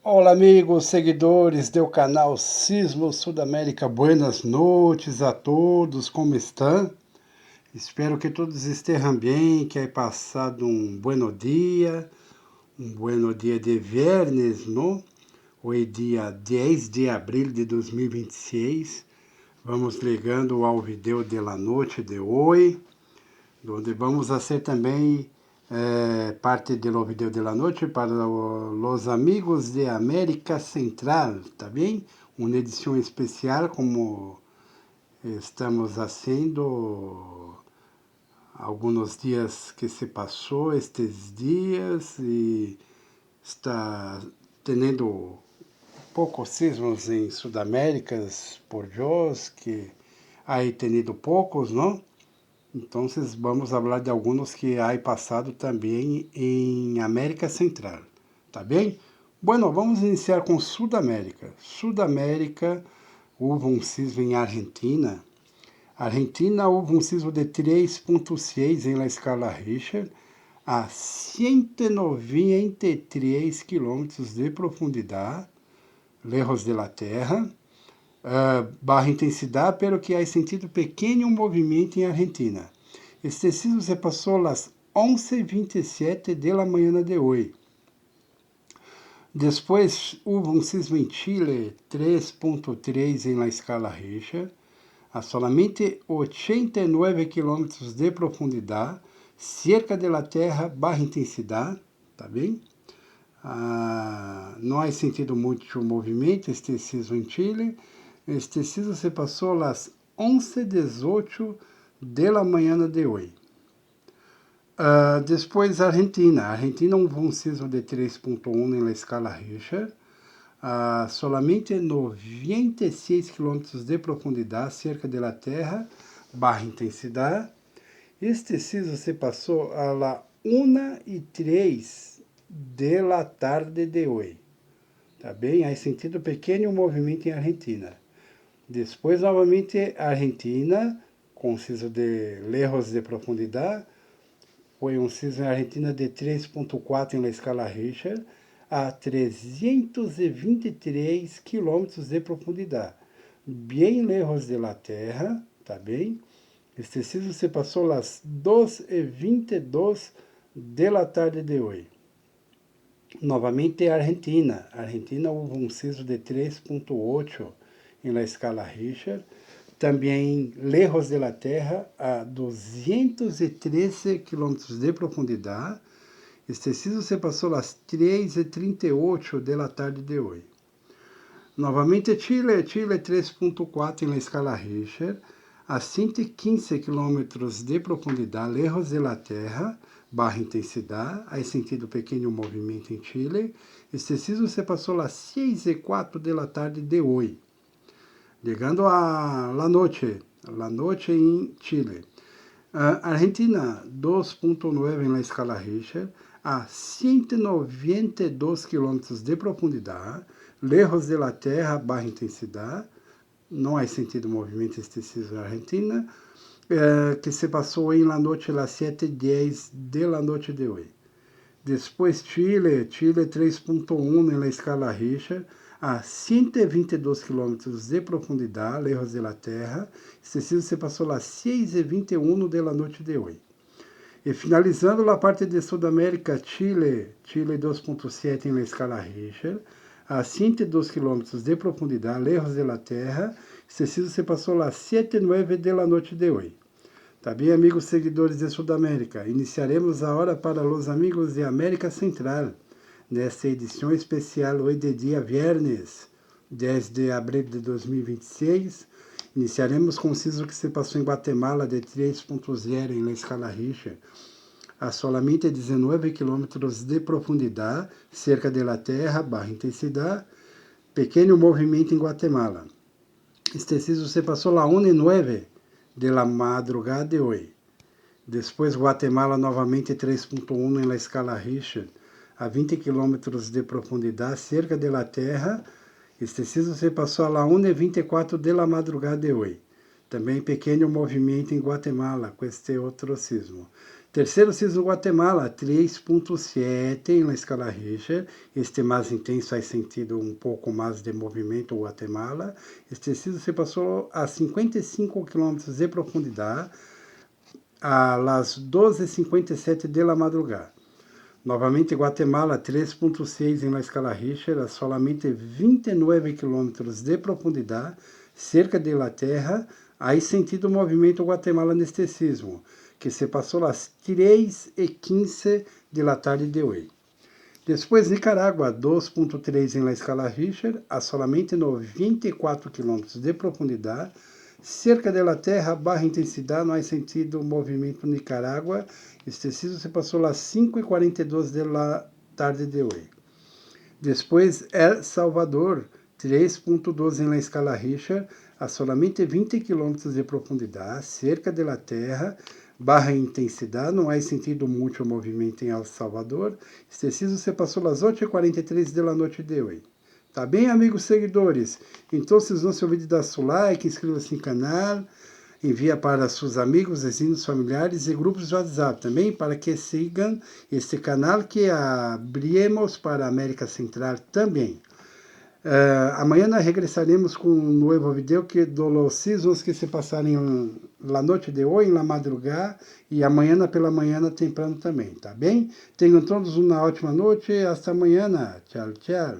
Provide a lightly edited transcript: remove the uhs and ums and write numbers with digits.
Olá, amigos, seguidores do canal Sismo Sudamérica. Buenas noites a todos, como estão? Espero que todos estejam bem, que aí passado um bueno dia de viernes, não? Hoje dia 10 de abril de 2026. Vamos ligando ao vídeo da noite de hoje, onde vamos fazer também parte do vídeo da noite para os amigos de América Central, tá bem? Uma edição especial como estamos fazendo alguns dias que se passou, estes dias, e está tendo poucos sismos em Sudamérica por Deus, que aí tenido poucos, não? Então, vamos falar de alguns que há passado também em América Central, tá bem? Bueno, vamos iniciar com Sudamérica. Sudamérica, houve um sismo em Argentina. Argentina, houve um sismo de 3,6 em la escala Richter, a 193 quilômetros de profundidade, lejos de la Terra, barra intensidade, pero que há sentido pequeno movimento em Argentina. Este sismo se passou às 11h27 da manhã de hoje. Depois, houve um sismo em Chile, 3,3 em la escala Richter, a solamente 89 quilômetros de profundidade, cerca da Terra, barra intensidade, tá bem? Não há sentido muito movimento este sismo em Chile. Este sismo se passou às 11h18 da manhã de hoje. Depois, Argentina. Argentina houve um sismo de 3,1 na escala Richter, solamente 96 quilômetros de profundidade, cerca da Terra, barra intensidade. Este sismo se passou às 1h03 da tarde de hoje. Tá bem? Há sentido pequeno movimento em Argentina. Depois, novamente, Argentina, com sismo de lejos de profundidade, foi um sismo em Argentina de 3,4 na escala Richter, a 323 quilômetros de profundidade, bem lejos de la Terra, tá bem? Este sismo se passou às 2h22 da tarde de hoje. Novamente, Argentina. Argentina houve um sismo de 3,8 em la escala Richter, também lejos de la Terra, a 213 quilômetros de profundidade. Este sismo se passou às 3h38 da tarde de hoje. Novamente, Chile 3,4 em la escala Richter, a 115 quilômetros de profundidade, lejos de la Terra, barra intensidade, há sentido pequeno movimento em Chile. Este sismo se passou às 6h04 da tarde de hoje. Llegando a la noche em Chile. Argentina, 2,9 na escala Richter, a 192 quilômetros de profundidade, lejos de la Terra, barra intensidade, não há sentido movimento este sismo na Argentina, que se passou em la noche às 7h10 da noite de hoje. Depois Chile 3,1 na escala Richter, a 122 quilômetros de profundidade, lejos de la Terra. Este sismo se passou às 6h21 da noite de hoje. E finalizando a parte de Sudamérica, Chile 2,7 na escala Richter, a 102 quilômetros de profundidade, lejos de la Terra. Este sismo se passou às 7h09 da noite de hoje. Tá bem, amigos seguidores de Sudamérica? Iniciaremos a hora para os amigos de América Central, nesta edição especial hoje de dia viernes, 10 de abril de 2026. Iniciaremos com o sismo que se passou em Guatemala de 3,0 em la escala Richter, a solamente 19 quilômetros de profundidade, cerca de la Terra, barra intensidade, pequeno movimento em Guatemala. Este sismo se passou às 1h09 de la madrugada de hoje. Depois, Guatemala, novamente 3,1 em la escala Richter, a 20 quilômetros de profundidade, cerca de la Terra. Este sismo se passou às 1h24 de la madrugada de hoje. Também pequeno movimento em Guatemala, com este outro sismo. Terceiro sismo Guatemala, 3.7 em la escala Richter. Este mais intenso faz sentido um pouco mais de movimento Guatemala. Este sismo se passou a 55 km de profundidade, a las 12:57 de la madrugada. Novamente Guatemala, 3.6 em la escala Richter, a solamente 29 km de profundidade, cerca de la Terra. Aí sentido o movimento Guatemala neste sismo, que se passou às 3:15 da tarde de hoje. Depois, Nicarágua, 2.3 em la escala Richter, a solamente 94 km de profundidade, cerca da Terra, baixa intensidade, não há sentido o movimento Nicarágua. Este sismo se passou às 5:42 da tarde de hoje. Depois, El Salvador, 3.12 em la escala Richter, a solamente 20 km de profundidade, cerca da Terra, baixa intensidade, não há sentido muito movimento em El Salvador. Este sismo se passou às 8:43 da noite de hoje. Tá bem, amigos seguidores? Então, não se olvide de dar seu like, inscreva-se no canal, envia para seus amigos, vizinhos, familiares e grupos de WhatsApp também, para que sigam este canal que abrimos para a América Central também. Amanhã nós regressaremos com um novo vídeo que dos sismos que se passaram na noite de hoje, na madrugada, e amanhã pela manhã temprano também, tá bem? Tenham todos uma ótima noite, hasta amanhã, tchau, tchau.